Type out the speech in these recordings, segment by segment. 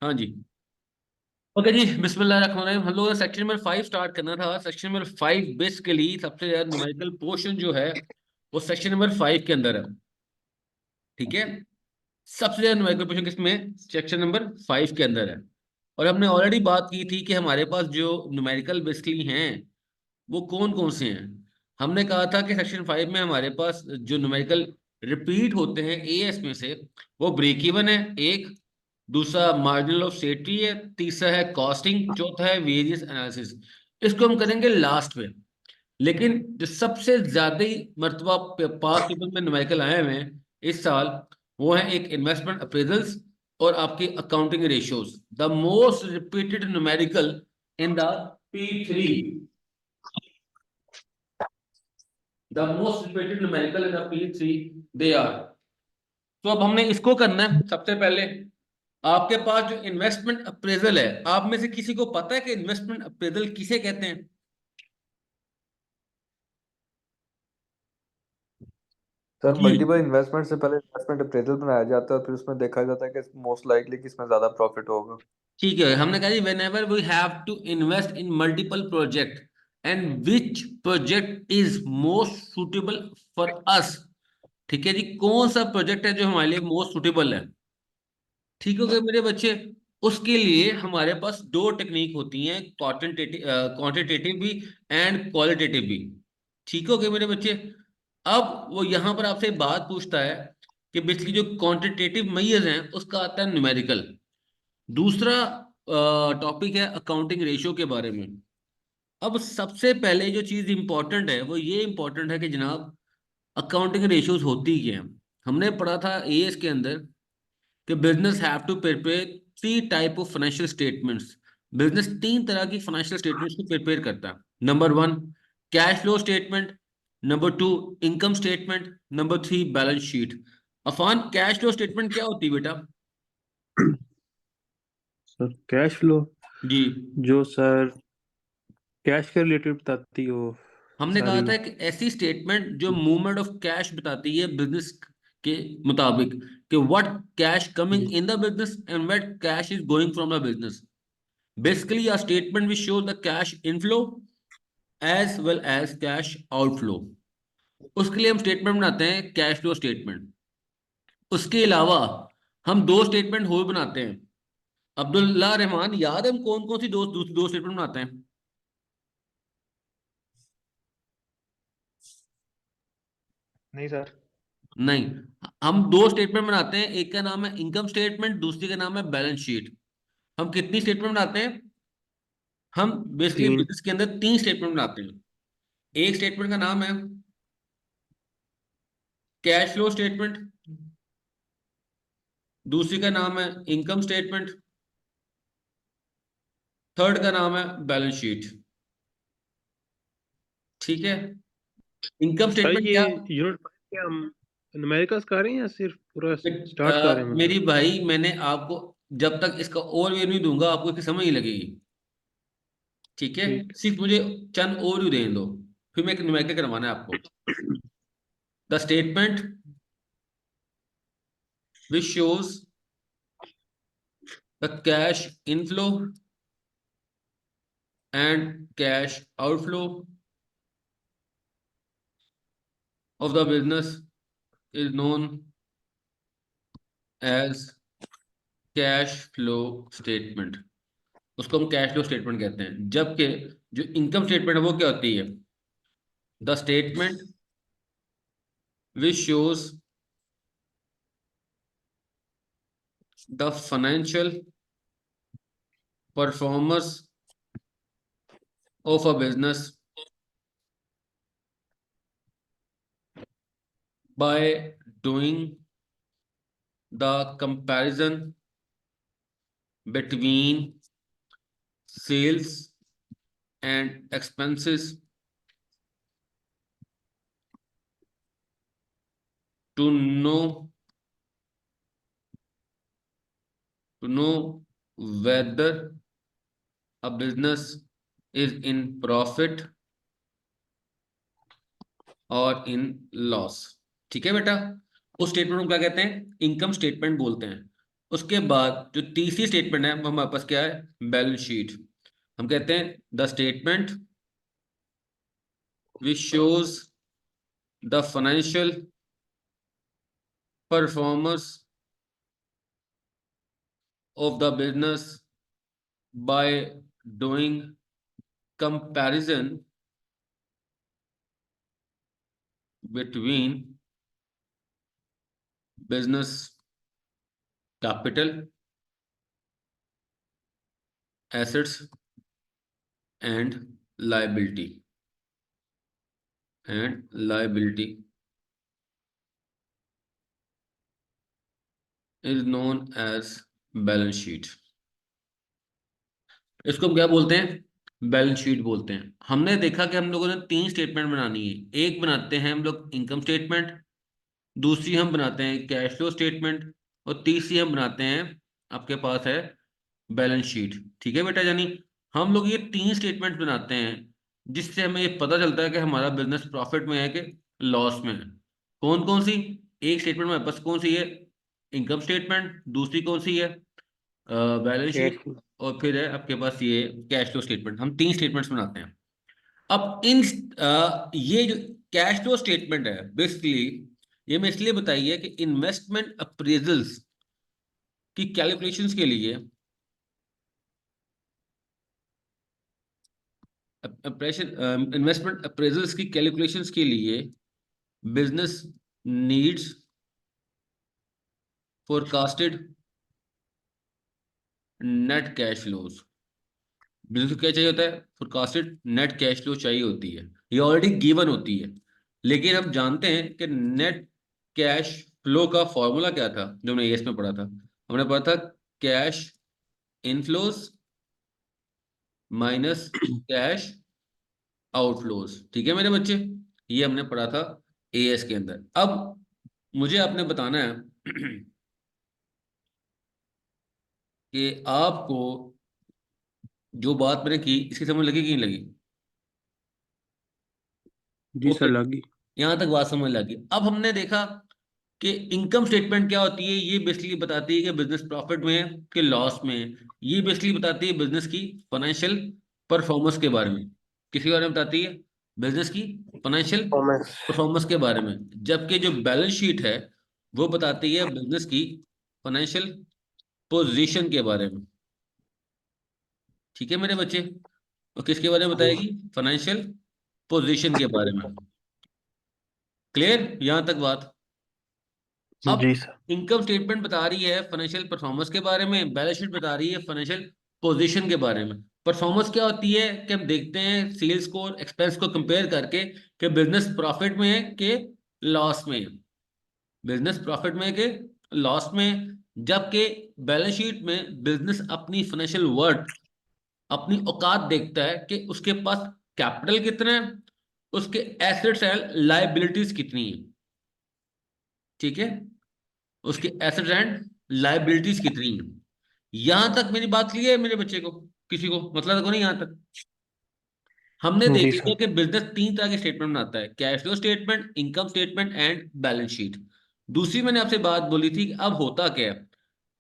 हाँ जी। ओके जी, बिस्मिल्लाहिर्रहमानिर्रहीम। हम लोगों ने सेक्शन नंबर 5 स्टार्ट करना था। सेक्शन नंबर 5 बेसिकली सबसे ज्यादा न्यूमेरिकल पोर्शन जो है वो सेक्शन नंबर 5 के अंदर है। ठीक है, सबसे ज्यादा न्यूमेरिकल पोर्शन किसमें? सेक्शन नंबर 5 के अंदर है। और हमने ऑलरेडी बात की थी कि हमारे पास जो न्यूमेरिकल बेसिकली हैं वो कौन कौन से हैं। हमने कहा था कि सेक्शन 5 में हमारे पास जो न्यूमेरिकल रिपीट होते हैं एएस में से, वो ब्रेक इवन है एक, दूसरा मार्जिनल ऑफ सेफ्टी है, तीसरा है कॉस्टिंग, चौथा है वेरियस एनालिसिस। इसको हम करेंगे लास्ट में। लेकिन जो सबसे ज्यादा मर्तबा पास पेपर में न्यूमेरिकल आए हुए हैं इस साल, वो है एक इन्वेस्टमेंट अप्रेजल्स और आपकी accounting ratios. The most repeated numerical in the P3, the most repeated numerical in the P3 they are. तो अब हमने इसको करना है। सबसे पहले आपके पास जो इन्वेस्टमेंट अप्रेजल है, आप में से किसी को पता है कि इन्वेस्टमेंट अप्रेजल किसे कहते हैं? सर, जी, मल्टीपल इन्वेस्टमेंट से पहले इन्वेस्टमेंट अप्रेजल बनाया जाता है और फिर उसमें देखा जाता है कि मोस्ट लाइकली किसमें ज्यादा प्रॉफिट होगा। ठीक है। हमने कहा जी whenever we have to invest in multiple project and which project is most suitable for us. ठीक है जी, कौन सा प्रोजेक्ट है जो हमारे लिए मोस्ट सुटेबल है? ठीक हो गए मेरे बच्चे। उसके लिए हमारे पास दो टेक्निक होती हैं, क्वांटिटेटिव भी एंड क्वालिटेटिव भी। ठीक हो गए मेरे बच्चे। अब वो यहां पर आपसे बात पूछता है कि बेसिकली जो क्वांटिटेटिव मेजर्स हैं उसका आता है न्यूमेरिकल। दूसरा टॉपिक है अकाउंटिंग रेशियो के बारे में। अब सबसे पहले जो चीज इंपॉर्टेंट है वो ये इंपॉर्टेंट है कि जनाब अकाउंटिंग रेशियोज होती क्या है। हमने पढ़ा था एएस के अंदर कि business have to prepare 3 type of financial statements. Business 3 तरह की फाइनेंशियल स्टेटमेंट्स को प्रिपेयर करता है। Number 1 cash flow statement, number 2 income statement, number 3 balance sheet. अफान, कैश फ्लो स्टेटमेंट क्या होती है बेटा? सर कैश फ्लो जी, जो सर कैश के रिलेटेड बताती हो हमने कहा सारी। था कि ऐसी स्टेटमेंट जो मूवमेंट ऑफ कैश बताती है बिजनेस के मुताबिक, कि what cash coming in the business and what cash is going from the business. Basically, a statement which shows the cash inflow as well as cash outflow। उसके लिए हम statement बनाते हैं कैश फ्लो स्टेटमेंट। उसके अलावा हम दो statement और बनाते हैं। अब्दुल्ला रहमान, याद है हम कौन कौन सी दो स्टेटमेंट बनाते हैं? नहीं सर। नहीं, हम दो स्टेटमेंट बनाते हैं। एक का नाम है इनकम स्टेटमेंट, दूसरी का नाम है बैलेंस शीट। हम कितनी स्टेटमेंट बनाते हैं? हम बेसिकली तीन। बिजनेस के अंदर 3 स्टेटमेंट बनाते हैं। एक स्टेटमेंट का नाम है कैश फ्लो स्टेटमेंट, दूसरी का नाम है इनकम स्टेटमेंट, थर्ड का नाम है बैलेंस शीट। ठीक है, इनकम सर स्टेटमेंट ये क्या? यूनिट क्या हम न्यूमेरिकल्स कर रहे हैं या सिर्फ पूरा स्टार्ट कर रहे हैं मेरी मतलब। भाई, मैंने आपको जब तक इसका ओवरव्यू नहीं दूंगा आपको इसकी समझ नहीं लगेगी। ठीक है, ठीक। सिर्फ मुझे चंद ओवरव्यू देने दो, फिर मैं एक न्यूमेरिकल करवाना है आपको। The statement which shows the cash inflow and cash outflow of the business is known as cash flow statement. उसको हम कैश फ्लो स्टेटमेंट कहते हैं। जबकि जो इनकम स्टेटमेंट है वो क्या होती है? The statement which shows the financial performance of a business by doing the comparison between sales and expenses to know to know whether a business is in profit और इन लॉस। ठीक है बेटा, उस स्टेटमेंट को क्या कहते हैं? इनकम स्टेटमेंट बोलते हैं। उसके बाद जो तीसरी स्टेटमेंट है वो हमारे पास क्या है, बैलेंस शीट। हम कहते हैं the statement which shows the financial performance of the business by doing comparison between business capital, assets and liability is known as balance sheet। इसको हम क्या बोलते हैं, बैलेंस शीट बोलते हैं। हमने देखा कि हम लोगों ने तीन स्टेटमेंट बनानी है। एक बनाते हैं हम लोग इनकम स्टेटमेंट, दूसरी हम बनाते हैं कैश फ्लो स्टेटमेंट, और तीसरी हम बनाते हैं, आपके पास है, बैलेंस शीट। ठीक है बेटा जानी, हम लोग ये तीन स्टेटमेंट बनाते हैं जिससे हमें ये पता चलता है कि हमारा बिजनेस प्रॉफिट में है कि लॉस में है। कौन कौन सी, एक स्टेटमेंट हमारे पास कौन सी है, इनकम स्टेटमेंट, दूसरी कौन सी है, बैलेंस कैश शीट, और फिर है आपके पास ये कैश फ्लो स्टेटमेंट। हम तीन स्टेटमेंट्स बनाते हैं। अब ये जो कैश फ्लो स्टेटमेंट है बेसिकली, ये मैं इसलिए बताई है कि इन्वेस्टमेंट अप्रेजल्स की कैलकुलेशंस के लिए, इन्वेस्टमेंट अप्रेजल्स की कैलकुलेशंस के लिए business needs forecasted net cash flows. Business को क्या चाहिए होता है, फोरकास्टेड नेट कैश फ्लो चाहिए होती है। ये ऑलरेडी गिवन होती है, लेकिन हम जानते हैं कि नेट कैश फ्लो का फॉर्मूला क्या था जो हमने एएस में पढ़ा था। हमने पढ़ा था cash inflows minus cash outflows. ठीक है मेरे बच्चे, ये हमने पढ़ा था एएस के अंदर। अब मुझे आपने बताना है कि आपको जो बात मैंने की इसकी समझ लगी कि नहीं लगी। जी सर ओके, लगी। यहां तक बात समझ लगी। अब हमने देखा कि इनकम स्टेटमेंट क्या होती है, ये बेसिकली बताती है कि बिजनेस प्रॉफिट में है कि लॉस में है। ये बेसिकली बताती है बिजनेस की फाइनेंशियल परफॉर्मेंस के बारे में। किसी बारे में बताती है, बिजनेस की फाइनेंशियल परफॉर्मेंस। परफॉर्मेंस के बारे में। जबकि जो बैलेंस शीट है वो बताती है बिजनेस की फाइनेंशियल पोजीशन के बारे में। ठीक है मेरे बच्चे, और किसके बारे में बताएगी, फाइनेंशियल पोजीशन के बारे में। क्लियर यहां तक बात। अब जी सर। इनकम स्टेटमेंट बता रही है फाइनेंशियल परफॉर्मेंस के बारे में, बैलेंस शीट बता रही है फाइनेंशियल पोजीशन के बारे में। परफॉर्मेंस क्या होती है कि हम देखते हैं सेल्स को एक्सपेंस को कंपेयर करके कि बिजनेस प्रॉफिट में है कि लॉस में है, बिजनेस प्रॉफिट में है कि लॉस में है। जबकि बैलेंस शीट में बिजनेस अपनी फाइनेंशियल वर्थ, अपनी औकात देखता है कि उसके पास कैपिटल कितना है, उसके एसेट्स एंड लायबिलिटीज कितनी है। ठीक है, उसके एसेट्स एंड लायबिलिटीज कितनी है। यहां तक मेरी बात क्लियर है मेरे बच्चे को, किसी को मतलब को नहीं यहां तक। हमने जी देख सर। लिया कि बिजनेस तीन तरह के स्टेटमेंट बनाता है, cash flow statement, income statement and balance sheet. दूसरी मैंने आपसे बात बोली थी कि अब होता क्या है,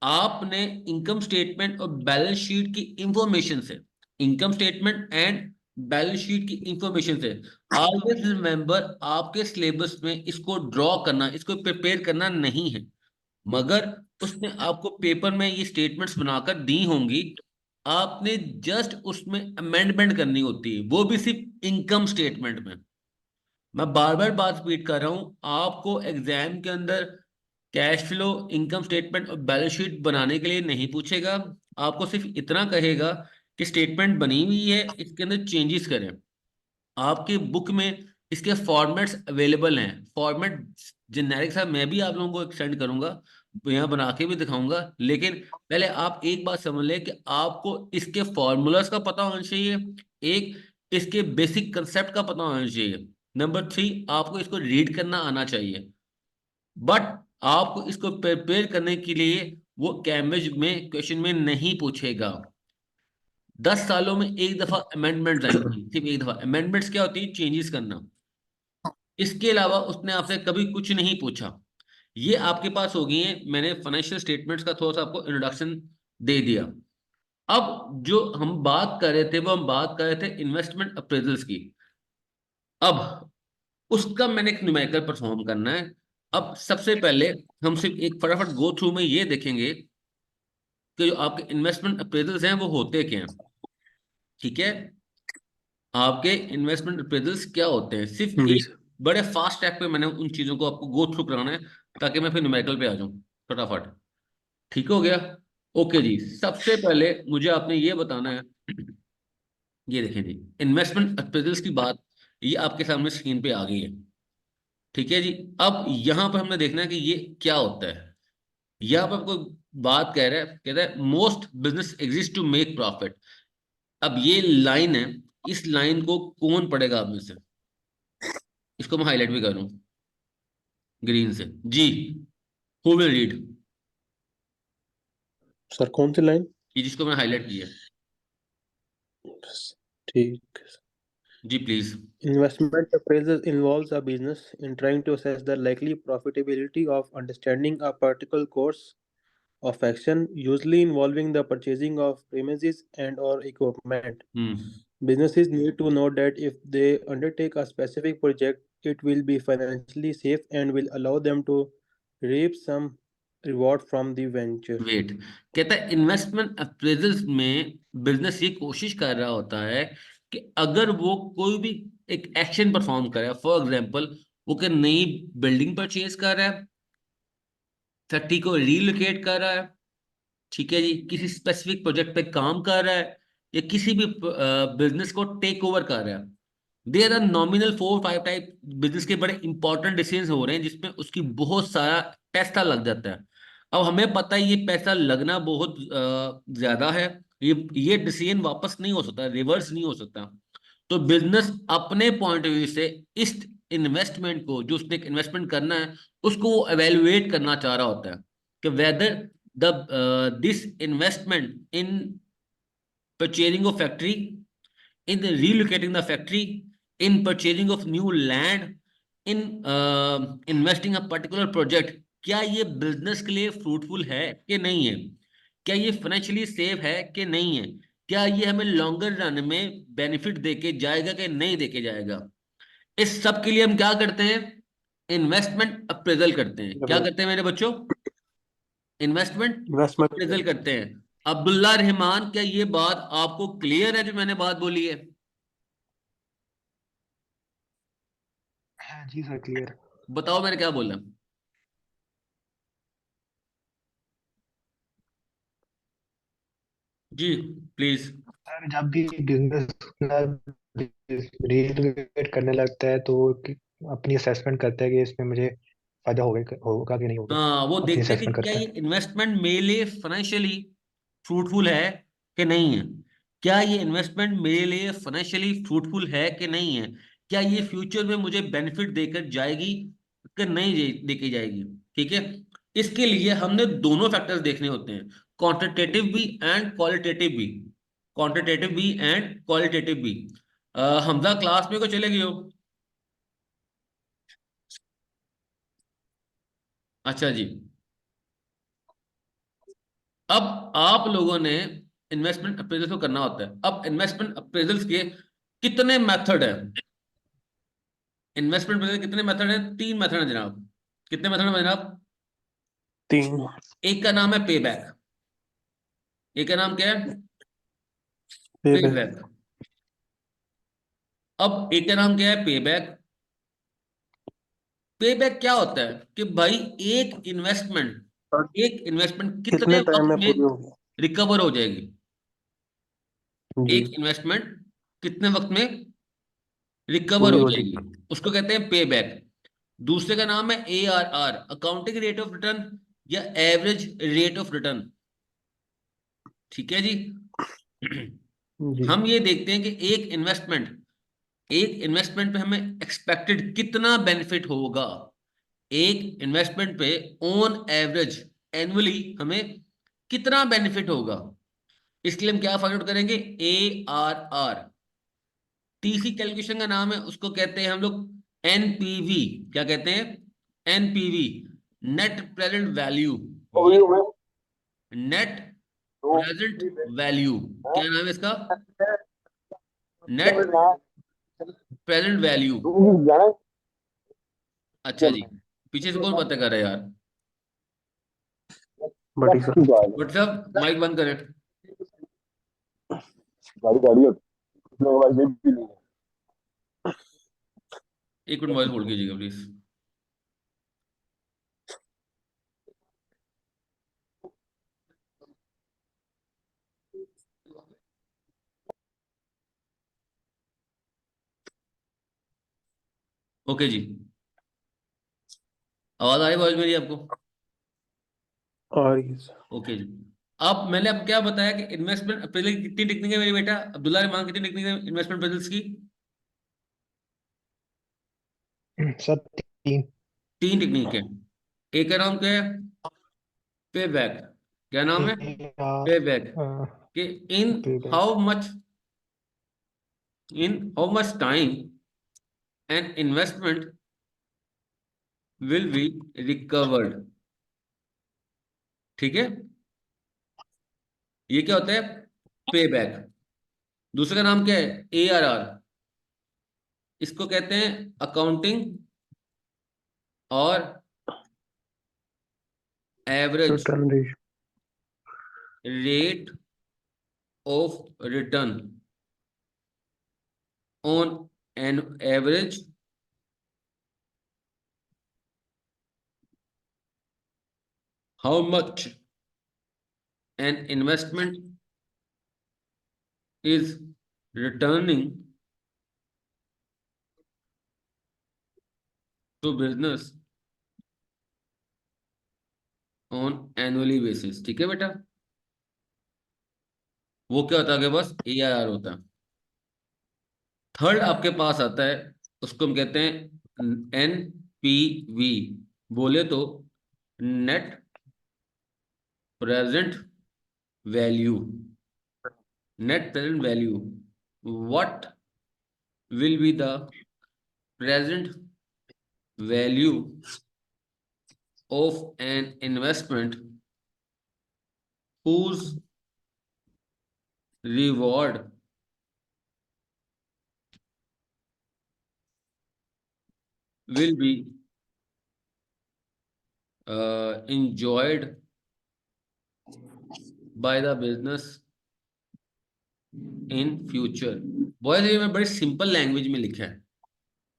आपने इनकम स्टेटमेंट और बैलेंस शीट की इंफॉर्मेशन से, income statement and balance sheet की इंफॉर्मेशन से ऑलवेज रिमेंबर, आपके सिलेबस में इसको ड्रॉ करना, इसको प्रिपेयर करना नहीं है, मगर उसने आपको पेपर में ये स्टेटमेंट्स बनाकर दी होंगी। आपने जस्ट उसमें अमेंडमेंट करनी होती है, वो भी सिर्फ इनकम स्टेटमेंट में। मैं बार बार बात रिपीट कर रहा हूं, आपको एग्जाम के अंदर कैश फ्लो, इनकम स्टेटमेंट और बैलेंस शीट बनाने के लिए नहीं पूछेगा। आपको सिर्फ इतना कहेगा कि स्टेटमेंट बनी हुई है, इसके अंदर चेंजेस करें। आपके बुक में इसके फॉर्मेट्स अवेलेबल हैं। फॉर्मेट जेनेरिक सा मैं भी आप लोगों को एक्सटेंड करूंगा, यहाँ बना के भी दिखाऊंगा, लेकिन पहले आप एक बात समझ लें कि आपको इसके फॉर्मूलाज का पता होना चाहिए, एक इसके बेसिक कंसेप्ट का पता होना चाहिए, नंबर 3 आपको इसको रीड करना आना चाहिए। बट आपको इसको प्रिपेयर करने के लिए वो कैम्ब्रिज में क्वेश्चन में नहीं पूछेगा। 10 सालों में एक दफा अमेंडमेंट्स आएंगी, सिर्फ एक दफा। अमेंडमेंट्स क्या होती है, चेंजेस करना। इसके अलावा उसने आपसे कभी कुछ नहीं पूछा। ये आपके पास हो गई है, मैंने फाइनेंशियल स्टेटमेंट्स का थोड़ा सा आपको इंट्रोडक्शन दे दिया। अब जो हम बात कर रहे थे वो हम बात कर रहे थे इन्वेस्टमेंट अप्रेजल्स की। अब उसका मैंने एक न्यूमेरिकल परफॉर्म करना है। अब सबसे पहले हम सिर्फ एक फटाफट गो थ्रू में ये देखेंगे कि जो आपके इन्वेस्टमेंट अप्रेजल्स हैं वो होते क्या हैं। ठीक है, आपके इन्वेस्टमेंट अप्रेजल्स क्या होते हैं, सिर्फ जी एक सर। बड़े फास्ट ट्रैक पे मैंने उन चीजों को आपको गो थ्रू कराना है ताकि मैं फिर न्यूमेरिकल पे आ जाऊं फटाफट। ठीक हो गया। ओके जी, सबसे पहले मुझे आपने ये बताना है, ये देखें जी, इन्वेस्टमेंट अप्रेजल्स की बात ये आपके सामने स्क्रीन पे आ गई है। ठीक है जी। अब यहां पर हमने देखना है कि ये क्या होता है। यहाँ पर आपको बात कह रहा है, कहता है most business exist to make profit. अब ये लाइन है, इस लाइन को कौन पढ़ेगा आप में से? इसको मैं हाईलाइट भी करूं ग्रीन से जी। Who will read? सर कौन सी लाइन? ये जिसको मैंने हाईलाइट किया है। ठीक। जी please. Investment appraisal involves a business in trying to assess the likely profitability of understanding a particular course of action, usually involving the purchasing of premises and or equipment. Hmm. Businesses need to know that if they undertake a specific project, it will be financially safe and will allow them to reap some reward from the venture. Wait, कहता है investment appraisals में business ये कोशिश कर रहा होता है कि अगर वो कोई भी एक एक्शन परफॉर्म करे, फॉर एग्जांपल वो कोई नई बिल्डिंग परचेज कर रहा है, फैक्ट्री को रीलोकेट कर रहा है, ठीक है जी, किसी स्पेसिफिक प्रोजेक्ट पे काम कर रहा है, या किसी भी बिजनेस को टेक ओवर कर रहा है। There are nominal 4-5 type business के बड़े इंपॉर्टेंट डिसीजन हो रहे हैं जिसमें उसकी बहुत सारा पैसा लग जाता है। अब हमें पता है ये पैसा लगना बहुत ज्यादा है, ये डिसीजन वापस नहीं हो सकता, रिवर्स नहीं हो सकता। तो बिजनेस अपने पॉइंट ऑफ व्यू से इस इन्वेस्टमेंट को, जो उसने इन्वेस्टमेंट करना है, उसको वो एवेलुएट करना चाह रहा होता है कि whether the this investment in purchasing of factory, in the relocating the factory, in purchasing of new land, in investing a particular project, क्या ये बिजनेस के लिए फ्रूटफुल है कि नहीं है, क्या ये फाइनेंशियली सेफ है कि नहीं है, क्या ये हमें लॉन्गर रन में बेनिफिट देके जाएगा कि नहीं देके जाएगा। इस सब के लिए हम क्या करते हैं? इन्वेस्टमेंट अप्रेजल करते हैं। क्या करते हैं मेरे बच्चों? इन्वेस्टमेंट Investment अप्रेजल करते हैं। अब्दुल्ला रहमान, क्या ये बात आपको क्लियर है जो मैंने बात बोली है? हाँ जी सर, क्लियर। बताओ मैंने क्या बोला। जी प्लीज। सर जब भी बिजनेस रीलोकेट करने लगता है तो वो अपनी असेसमेंट करता है कि इसमें मुझे फायदा होगा कि नहीं होगा। हाँ, वो अपनी देखते हैं कि असेसमेंट क्या करता ये है। इन्वेस्टमेंट मेरे लिए फाइनेंशियली फ्रूटफुल है कि नहीं है, क्या ये इन्वेस्टमेंट मेरे लिए फाइनेंशियली फ्रूटफुल है कि नहीं है, क्या ये फ्यूचर में मुझे बेनिफिट देकर जाएगी कि नहीं देके जाएगी। ठीक है, इसके लिए हमने दोनों फैक्टर्स देखने होते हैं, क्वांटिटेटिव भी एंड क्वालिटेटिव भी। क्वांटिटेटिव भी एंड क्वालिटेटिव भी। हमजा क्लास में को चले गए हो? अच्छा जी। अब आप लोगों ने इन्वेस्टमेंट अप्रेजल को करना होता है। अब इन्वेस्टमेंट अप्रेजल्स के कितने मेथड है? इन्वेस्टमेंट अप्रेजल कितने मेथड है? 3 मेथड है जनाब। कितने मेथड है जनाब? 3। एक का नाम है पे बैक। एक का नाम क्या है? पे Payback। बैक। अब एक का नाम क्या है? पे बैक। पे बैक क्या होता है कि भाई एक इन्वेस्टमेंट कितने कितने टाइम वक्त में में पूरी होगी? रिकवर हो जाएगी? जी। एक इन्वेस्टमेंट कितने वक्त में रिकवर पूरी हो हो जाएगी, जाएगी। उसको कहते हैं पे बैक। दूसरे का नाम है ARR, accounting rate of return या एवरेज रेट ऑफ रिटर्न। ठीक है जी। जी। हम ये देखते हैं कि एक इन्वेस्टमेंट पे हमें एक्सपेक्टेड कितना बेनिफिट होगा। एक इन्वेस्टमेंट पे ऑन एवरेज एनुअली हमें कितना बेनिफिट होगा। इसके लिए हम क्या फाइंड आउट करेंगे? ARR। तीसरी कैलकुलेशन का नाम है, उसको कहते हैं हम लोग NPV। क्या कहते हैं? NPV, net present value, net present value क्या नाम है इसका? Net present value. अच्छा जी, पीछे से कौन बातें कर रहा है यार? बटी सर। बट साहब माइक बंद करें। एक मिनट वॉइस होल्ड कीजिएगा प्लीज। ओके जी, आवाज आ रही है मेरी आपको? और ये सर। ओके जी। अब मैंने अब क्या बताया कि इन्वेस्टमेंट अप्रेजल की कितनी टेक्निक है मेरे बेटा अब्दुल्ला रहमान, कितनी टेक्निक है इन्वेस्टमेंट अप्रेजल्स की? सर 3। तीन टेक्निक है। एक का नाम क्या है? पे बैक। क्या नाम है? पे बैक। कि इन payback. How much, in how much time an investment will be recovered. ठीक है, ये क्या होता है? पे बैक। दूसरे का नाम क्या है? ARR। इसको कहते हैं अकाउंटिंग और average return ratio. Rate of return on an average how much an investment is returning to business on annually basis। ठीक है बेटा, वो क्या होता है? बस ARR होता है। थर्ड आपके पास आता है, उसको हम कहते हैं NPV। बोले तो net present value. Net present value, what will be the present value of an investment whose reward will be enjoyed by the business in future। Boys ये मैं बड़ी सिंपल लैंग्वेज में लिखा है,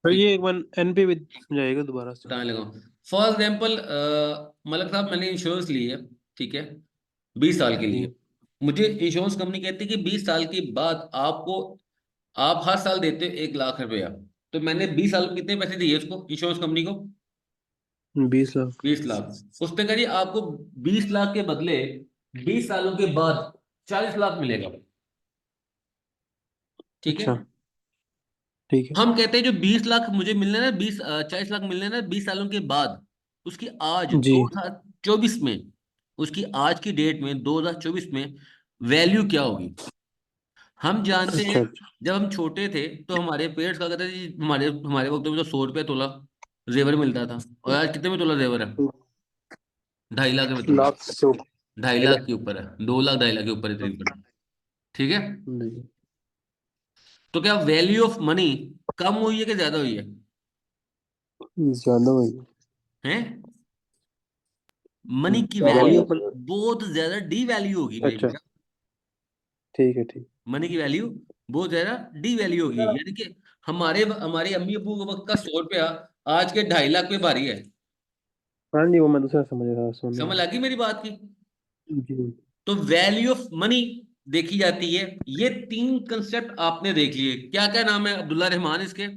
सर ये एक बार एनपीवी समझाइएगा दोबारा से। बताने लगा। फॉर एग्जाम्पल मलक साहब, मैंने इंश्योरेंस ली है, ठीक है, 20 साल के लिए। जी मुझे इंश्योरेंस कंपनी कहती है कि 20 साल के बाद आपको, आप हर साल देते हो 1 लाख रुपया। तो मैंने 20 साल में कितने पैसे दिए उसको, इंश्योरेंस कंपनी को? 20 लाख। 20 लाख। उसने कहा जी आपको 20 लाख के बदले 20 सालों के बाद 40 लाख मिलेगा। ठीक है, अच्छा ठीक है। हम कहते हैं जो 20 लाख मुझे मिलने ना, 40 लाख मिलने ना 20 सालों के बाद, उसकी आज जी 2024 में, उसकी आज की डेट में 2024 में वैल्यू क्या होगी? हम जानते हैं अच्छा अच्छा। जब हम छोटे थे तो हमारे पेरेंट्स क्या कहते थे जी, हमारे हमारे वक्त में तो 100 रुपया तोला जेवर मिलता था, और आज कितने में तोला जेवर है? 2.5 लाख रुपए तोला। लाख से ऊपर। 2.5 लाख के ऊपर है, 2 लाख 2.5 लाख के ऊपर है तकरीबन। ठीक है, जी तो क्या वैल्यू ऑफ मनी कम हुई है कि ज्यादा हुई है? ज्यादा हुई। हैं? मनी की वैल्यू वैल्यू पर। बहुत ज्यादा डी वैल्यू होगी मेरे अच्छा बेटा। ठीक है ठीक। मनी की वैल्यू बहुत ज्यादा डी वैल्यू होगी, यानी कि हमारे हमारे अम्मी अबू के वक्त का 100 रुपया आज के 2.5 लाख पे भारी है। हाँ जी वो मैं दूसरा समझ रहा सोने समझ वाला। लगी मेरी बात की? जी तो वैल्यू ऑफ मनी देखी जाती है। ये 3 कंसेप्ट आपने देख लिए, क्या क्या नाम है अब्दुल्ला रहमान इसके?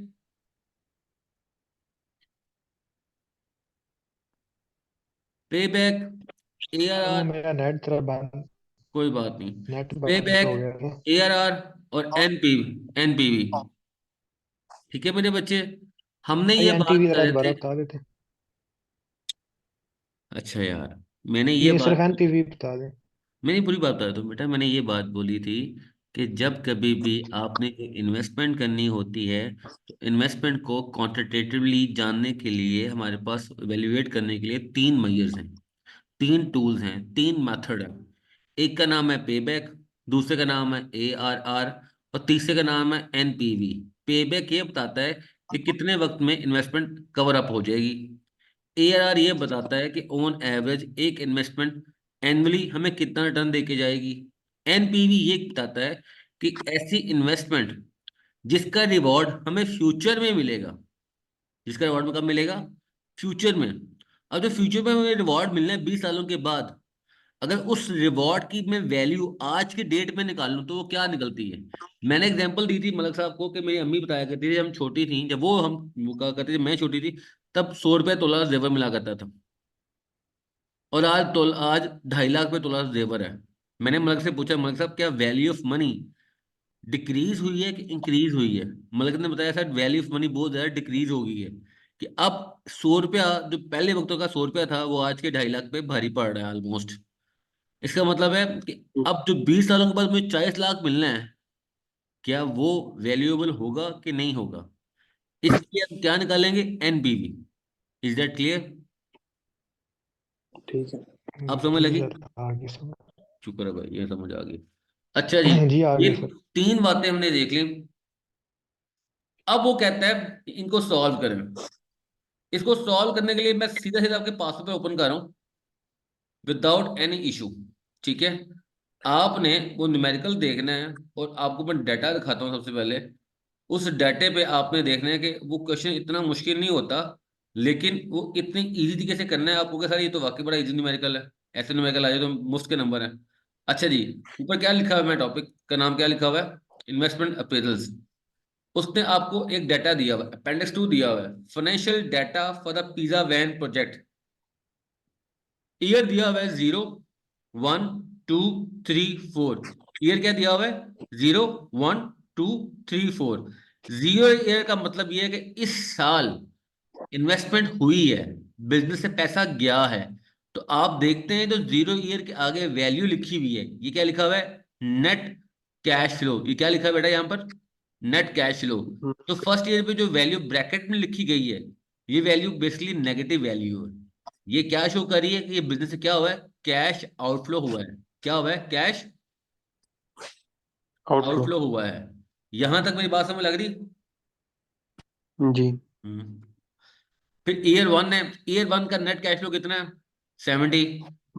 पे बैक, सर वो ARR, मेरा नेट थोड़ा बंद, कोई बात नहीं, नेट पे बंद बैक, हो गया था। ARR और एनपीवी। ठीक है मेरे बच्चे, हमने भाई ये बात एनपीवी कर जरा रहे दोबारा थे। बता देते। अच्छा यार, मैंने ये ये बात, सिर्फ एनपीवी बता दें। मैंने पूरी बात बता दूं बेटा, मैंने ये बात बोली थी कि जब कभी भी आपने इन्वेस्टमेंट करनी होती है तो इन्वेस्टमेंट को क्वांटिटेटिवली जानने के लिए हमारे पास इवेल्युएट करने के लिए तीन मेजर्स हैं, तीन टूल्स हैं, तीन मेथड है। एक का नाम है पेबैक, दूसरे का नाम है ARR और तीसरे का नाम है NPV। पेबैक ये बताता है कि कितने वक्त में इन्वेस्टमेंट कवर अप हो जाएगी। ARR ये बताता है कि ऑन एवरेज एक इन्वेस्टमेंट एनुअली हमें कितना रिटर्न दे के जाएगी। NPV ये बताता है कि ऐसी इन्वेस्टमेंट जिसका रिवॉर्ड हमें फ्यूचर में मिलेगा, जिसका रिवॉर्ड कब मिलेगा, फ्यूचर में। अब जो फ्यूचर में हमें रिवॉर्ड मिलना है 20 सालों के बाद, अगर उस रिवॉर्ड की मैं वैल्यू आज के डेट में निकालूं तो वो क्या निकलती है। मैंने एग्जांपल दी थी मलक साहब को कि मेरी अम्मी बताया करती थी, हम छोटी थी जब वो कहा करती थी मैं छोटी थी तब 100 रुपये तोला जेवर मिला करता था, और आज 2.5 लाख पे तोला जेवर है। मैंने मलक से पूछा मलक साहब क्या वैल्यू ऑफ मनी डिक्रीज हुई है कि इंक्रीज हुई है। मलक ने बताया सर वैल्यू ऑफ मनी बहुत ज्यादा डिक्रीज हो गई है, कि अब 100 रुपया जो पहले वक्तों का 100 रुपया था वो आज के 2.5 लाख पे भारी पड़ रहा है ऑलमोस्ट। इसका मतलब है कि अब जो 20 सालों के बाद मुझे 40 लाख मिलना है, क्या वो वैल्यूएबल होगा कि नहीं होगा। इसलिए हम क्या निकालेंगे, NPV। Is that clear. ठीक है। अब समझ जी लगी। सर, आगे समझ। शुक्र है भाई ये समझ आ गई। अच्छा जी, जी ये आगे सर। तीन बातें हमने देख ली। अब वो कहता है इनको सॉल्व करें। इसको सॉल्व करने के लिए मैं सीधा सीधा आपके पासवर्ड पे ओपन कर रहा हूँ विदाउट एनी इशू। ठीक है, आपने वो न्यूमेरिकल देखना है और आपको मैं डाटा दिखाता हूँ सबसे पहले। उस डाटे पे आपने देखना है कि वो क्वेश्चन इतना मुश्किल नहीं होता, लेकिन वो इतनी इजी तरीके से करना है आपको कि सर ये तो वाकई बड़ा इजी न्यूमेरिकल है, ऐसे न्यूमेरिकल आ जाए तो मुफ्त के नंबर है। अच्छा जी, ऊपर क्या लिखा हुआ है, मैं टॉपिक का नाम क्या लिखा हुआ है, इन्वेस्टमेंट अप्रेजल्स। उसने आपको एक डाटा दिया हुआ है, अपेंडिक्स 2 दिया हुआ है, financial data for the pizza van project. Year दिया हुआ है 0, 1, 2, 3, 4। ईयर क्या दिया हुआ है, 0, 1, 2, 3, 4। 0 ईयर का मतलब ये है कि इस साल इन्वेस्टमेंट हुई है, बिजनेस से पैसा गया है। तो आप देखते हैं तो 0 ईयर के आगे वैल्यू लिखी हुई है, ये क्या लिखा हुआ है, नेट कैश फ्लो। ये क्या लिखा है बेटा यहाँ पर, नेट कैश फ्लो। तो फर्स्ट ईयर पे जो वैल्यू ब्रैकेट में लिखी गई है, ये वैल्यू बेसिकली नेगेटिव वैल्यू है। ये क्या शो कर रही है कि ये बिजनेस से क्या हुआ है, कैश आउटफ्लो हुआ है। क्या हुआ है, कैश आउटफ्लो। आउटफ्लो हुआ है। यहां तक मेरी बात समझ लग रही। जी। हम्म। फिर ईयर 1 है, ईयर 1 का नेट कैश फ्लो कितना है, 70।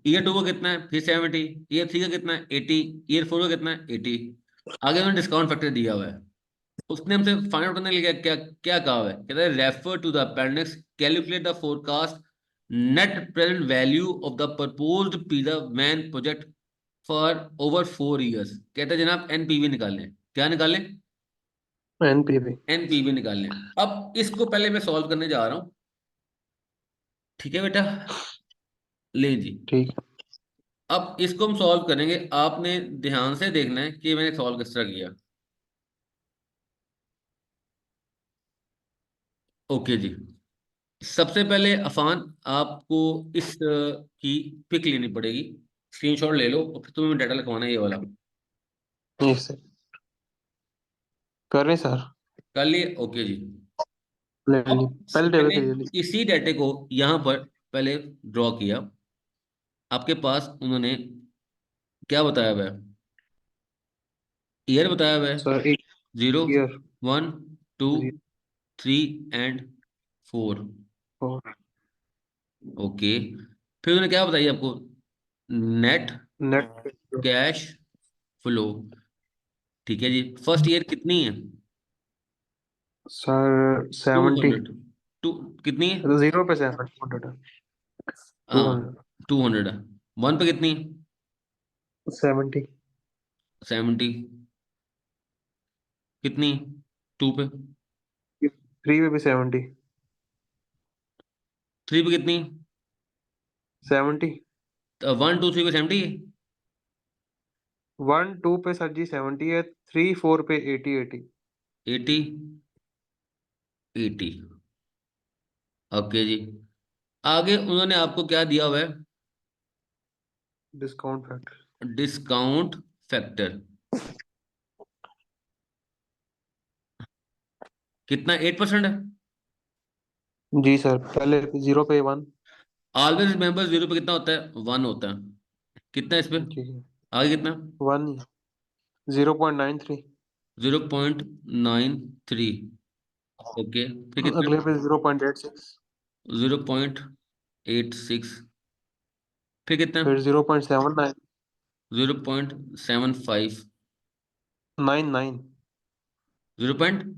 ईयर 2 का कितना है, फिर 70। ईयर 3 का कितना है, 80। ईयर 4 का कितना है, 80। आगे उन्होंने डिस्काउंट फैक्टर दिया हुआ है। उसने हमसे फाइंड आउट करने के लिए क्या क्या कहा हुआ है, कहता है refer to the appendix, calculate the forecast net present value of the proposed pizza van project for over 4 years. कहते हैं जनाब NPV निकालें। क्या निकालें, NPV। NPV निकालें। अब इसको पहले मैं सॉल्व करने जा रहा हूँ। ठीक है बेटा, ले जी। ठीक है। अब इसको हम सॉल्व करेंगे, आपने ध्यान से देखना है कि मैंने सॉल्व किस तरह किया। ओके जी, सबसे पहले अफान आपको इस की पिक लेनी पड़ेगी, स्क्रीनशॉट ले लो और फिर तुम्हें डाटा लिखवाना है ये वाला। Yes sir. कर रहे हैं सर। कर लिए, ओके जी। ले ली, अब पहले टेबल मैंने के लिए ली। इसी डाटे को यहाँ पर पहले ड्रॉ किया। आपके पास उन्होंने क्या बताया हुआ है, ईयर बताया हुआ है, सर एक 0, ईयर 1, 2, 3 एंड 4। और ओके, फिर उन्होंने क्या बताई आपको, नेट नेट कैश फ्लो। ठीक है जी, फर्स्ट ईयर कितनी है, सर 70। 200। टू कितनी है, तो जीरो पे 700 टू हाँ हंड्रेड 200 है। 1 पे कितनी, 70। 70। कितनी, 2 पे, 3 पे भी 70। 3 पे कितनी, 70। 1, 2, 3 पे 70 है। 1 2 पे सर जी 70 है। 3 4 पे 80 80। 80, 80। ओके जी, आगे उन्होंने आपको क्या दिया हुआ है, डिस्काउंट फैक्टर। Discount factor. कितना 8% है? जी सर, पहले 0 पे 1। ऑलवेज रिमेंबर 0 पे कितना होता है? 1 होता है। कितना है इस पे? जी जी, आगे कितना? 1, 0.93। 0.93। ओके, फिर कितना? अगले पे 0.86। 0.86। फिर कितना? फिर 0.79। 0.75। 99। 0.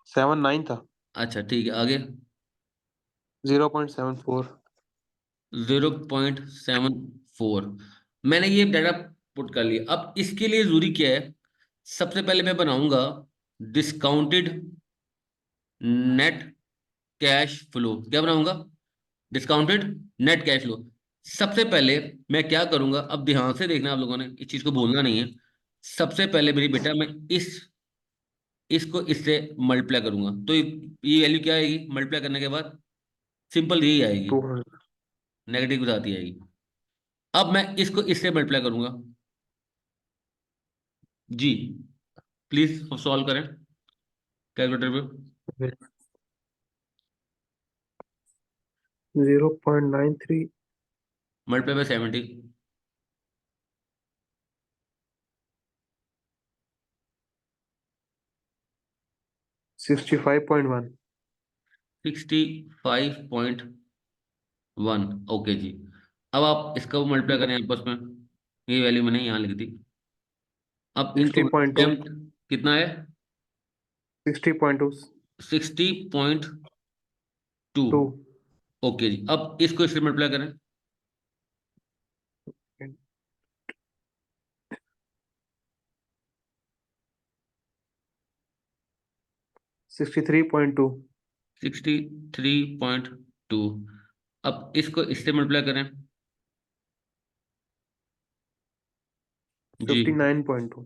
79 था। अच्छा ठीक है, आगे? 0.74। 0.74। मैंने ये डाटा पुट कर लिया। अब इसके लिए जरूरी क्या है? सबसे पहले मैं बनाऊंगा डिस्काउंटेड नेट कैश फ्लो। क्या बनाऊंगा? Discounted net cash flow. सबसे पहले मैं क्या करूंगा, अब ध्यान से देखना, आप लोगों ने इस चीज को भूलना नहीं है। सबसे पहले मेरी बेटा, मैं इसको इससे मल्टीप्लाई करूंगा, तो ये वैल्यू क्या आएगी मल्टीप्लाई करने के बाद? सिंपल यही आएगी, 200। नेगेटिव के साथ ही आएगी। अब मैं इसको इससे मल्टीप्लाई करूंगा जी। प्लीज सॉल्व करें कैलकुलेटर पे। 0.93। Multiply by 70। 65.1। 65.1। ओके जी। अब आप इसका मल्टीप्लाई करें आपस में। ये वैल्यू मैंने यहाँ लिख दी। अब इन दोनों 60.2। कितना है? 60.2। 60.2। 2। ओके जी, अब इसको इससे मल्टीप्लाई करें। 63.2। 63.2। अब इसको इससे मल्टीप्लाई करें जी। 59.2।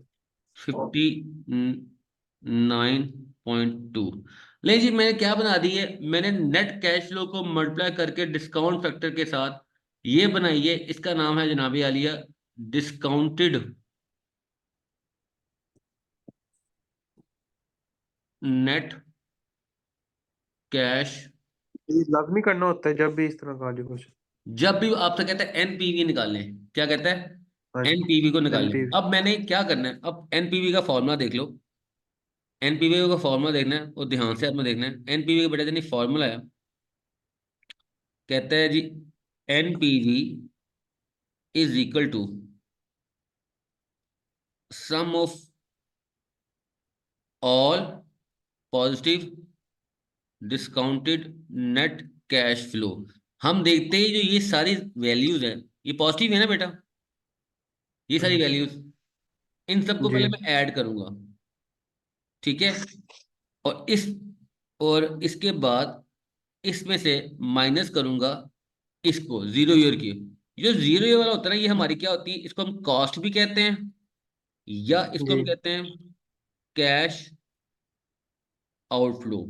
59.2। नहीं जी, मैंने क्या बना दी है? मैंने नेट कैश फ्लो को मल्टीप्लाई करके डिस्काउंट फैक्टर के साथ ये बनाई है। इसका नाम है जनाबी आलिया डिस्काउंटेड नेट कैश। ये लाजमी करना होता है जब भी इस तरह का जो कुछ। जब भी आपसे कहता है एनपीवी निकालने, क्या कहता है? हाँ जी। एनपीवी को निकालने। एनपीवी। अब मैंने क्या करना है, अब एनपीवी का फॉर्मूला देख लो। एनपीवी का फॉर्मूला देखना है और ध्यान से आपने देखना है। एनपीवी का बेटा जानी फॉर्मूला है, कहता है जी NPV is equal to sum of all positive discounted net cash flow. हम देखते हैं जो ये सारी वैल्यूज हैं, ये पॉजिटिव है ना बेटा? ये सारी वैल्यूज, इन सबको जी पहले मैं ऐड करूंगा, ठीक है? और इसके बाद इसमें से माइनस करूंगा इसको, जीरो ईयर की। जो जीरो ईयर वाला होता है ना, ये हमारी क्या होती है? इसको हम कॉस्ट भी कहते हैं, या इसको जी हम कहते हैं कैश आउटफ्लो।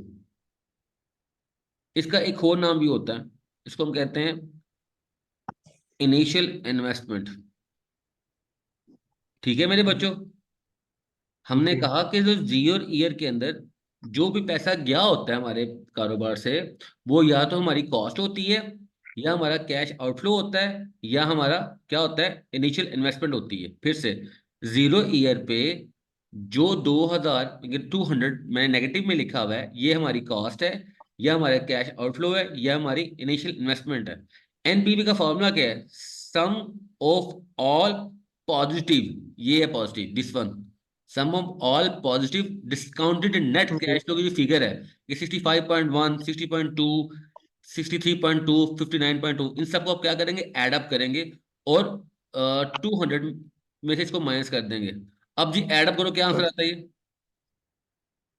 इसका एक और नाम भी होता है, इसको हम कहते हैं इनिशियल इन्वेस्टमेंट। ठीक है मेरे बच्चों? हमने जी कहा कि जो जीरो ईयर के अंदर जो भी पैसा गया होता है हमारे कारोबार से, वो या तो हमारी कॉस्ट होती है, या हमारा कैश आउटफ्लो होता है, या हमारा क्या होता है? इनिशियल इन्वेस्टमेंट होती है। फिर से, जीरो ईयर पे जो 200 मैंने नेगेटिव में लिखा हुआ है, ये हमारी कॉस्ट है, या हमारा कैश आउटफ्लो है, या हमारी इनिशियल इन्वेस्टमेंट है। एनपीवी का फॉर्मूला क्या है? सम ऑफ ऑल पॉजिटिव, ये है positive, this one, sum of all positive discounted net जी कैश फ्लो की जो फिगर है, ये 65.1, 60.2, 63.2, 59.2, इन सबको आप क्या करेंगे? एड अप करेंगे, और 200 में से इसको माइनस कर देंगे। अब जी एड अप करो, क्या आंसर आता है ये?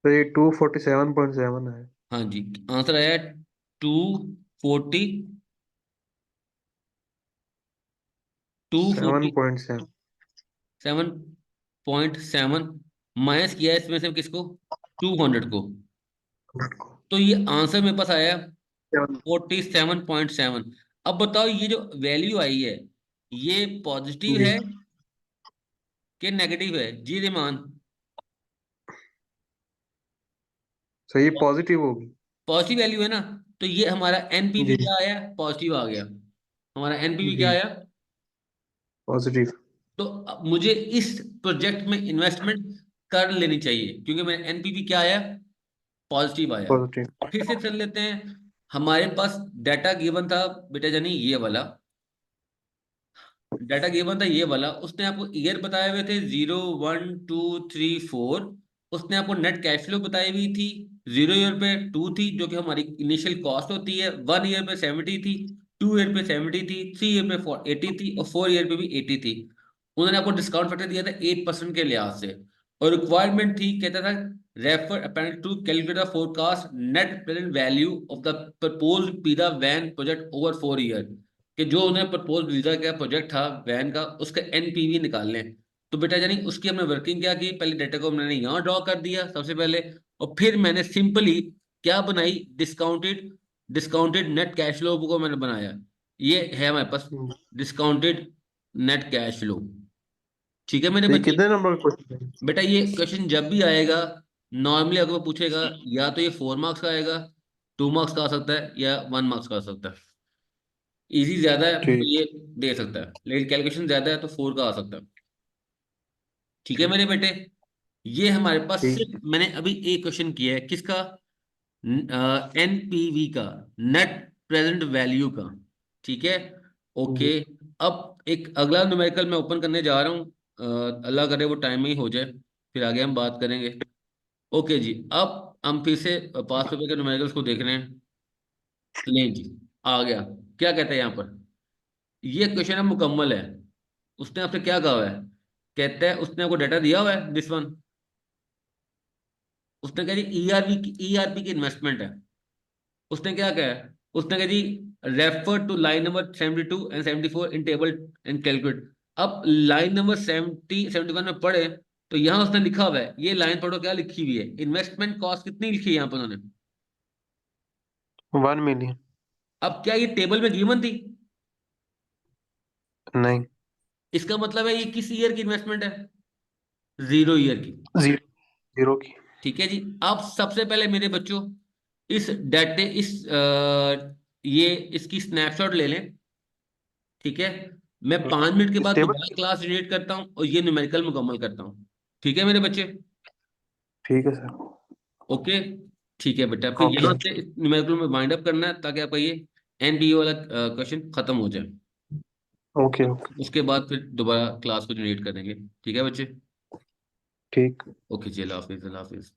तो ये 247.7 है। हाँ जी, आंसर आया 240, 247 7.7। 7.7 माइनस किया है इसमें से किसको? 200 को। को तो ये आंसर मेरे पास आया 7। 47.7। अब बताओ ये जो वैल्यू आई है, ये पॉजिटिव जी है कि नेगेटिव है जी रिमान? सही ये पॉजिटिव होगी। पॉजिटिव वैल्यू है ना, तो ये हमारा एनपीवी जी क्या आया, पॉजिटिव आ गया। हमारा एनपीवी क्या जी आया। पॉजिटिव। तो अब मुझे इस प्रोजेक्ट में इन्वेस्टमेंट कर लेनी चाहिए, क्योंकि मेरा एनपीवी क्या आया, पॉजिटिव आया। पॉजिटिव। फिर से चल लेते हैं। हमारे पास डाटा गिवन था बेटा जानी ये वाला, डाटा गिवन था ये वाला। उसने आपको ईयर बताए हुए थे 0 1 2 3 4। उसने आपको नेट कैश फ्लो बताई हुई थी। 0 ईयर पे 2 थी, जो कि हमारी इनिशियल कॉस्ट होती है। 1 ईयर पे 70 थी, 2 ईयर पे 70 थी, 3 ईयर पे 80 थी, और 4 ईयर पे भी 80 थी। उन्होंने आपको डिस्काउंट फैक्टर दिया था 8% के लिहाज से। और रिक्वायरमेंट थी, कहता था refer apparent to calculate the forecast net present value of the proposed पीरा वैन प्रोजेक्ट ओवर 4 ईयर। कि जो उन्हें प्रपोज वीजा का प्रोजेक्ट था वैन का, उसका एनपीवी निकाल लें। तो बेटा यानी उसकी हमने वर्किंग क्या की, पहले डाटा को मैंने यहाँ ड्रॉ कर दिया सबसे पहले, और फिर मैंने सिंपली क्या बनाई, discounted discounted net cash flow को मैंने बनाया। ये है हमारे पास डिस्काउंटेड नेट कैश फ्लो। ठीक है मेरे तो ये बच्चे। कितने नंबर का क्वेश्चन है? बेटा ये क्वेश्चन जब भी आएगा, नॉर्मली अगर वो पूछेगा, या तो ये 4 मार्क्स का आएगा, 2 मार्क्स का आ सकता है, या 1 मार्क्स का आ सकता है। इजी ज्यादा है तो ठीक। ये दे सकता है, लेकिन कैलकुलेशन ज्यादा है तो 4 का आ सकता है। ठीक है मेरे बेटे। ये हमारे पास ठीक। सिर्फ मैंने अभी एक क्वेश्चन किया है, किसका, एनपीवी का, नेट प्रेजेंट वैल्यू का। ठीक है। ओके। जी। अब एक अगला न्यूमेरिकल मैं ओपन करने जा रहा हूँ। अल्लाह करे वो टाइम में ही हो जाए, फिर आगे हम बात करेंगे। ओके जी, अब हम फिर से पास पेपर के न्यूमेरिकल्स को देख रहे हैं। लें जी, आ गया। क्या कहते हैं यहाँ पर, ये क्वेश्चन है मुकम्मल है। उसने आपसे क्या कहा है, कहता है उसने आपको डाटा दिया हुआ है दिस वन। उसने कहा जी ईआरपी की इन्वेस्टमेंट है। उसने क्या कहा है, उसने कहा जी refer to line number 72 and 74 in table and calculate. अब लाइन नंबर 71 में पढ़े, तो यहाँ उसने लिखा हुआ है, ये लाइन पढ़ो क्या लिखी हुई है, इन्वेस्टमेंट कॉस्ट कितनी लिखी है यहाँ पर उन्होंने। 1 million। अब क्या ये टेबल में गिवन थी, नहीं। इसका मतलब है ये किस ईयर की इन्वेस्टमेंट है, 0 ईयर की। जीरो। जीरो की। ठीक है जी। अब सबसे पहले मेरे बच्चों, इस डाटे ये इसकी स्नैपशॉट ले लें। ठीक है। मैं 5 मिनट के इस बाद टेबल दोबारा की। क्लास रिलेट करता हूँ और ये न्यूमेरिकल मुकम्मल करता हूँ। ठीक है मेरे बच्चे। ठीक है सर। ओके। ठीक है बेटा, फिर ओके। यहाँ से न्यूमेरिकल में वाइंड अप करना है, ताकि आपका ये एनडीए वाला क्वेश्चन खत्म हो जाए। Okay okay. उसके बाद फिर दोबारा क्लास को जनरेट करेंगे। ठीक है बच्चे। ठीक। ओके जी, अल्लाह हाफिज, अल्लाह हाफिज।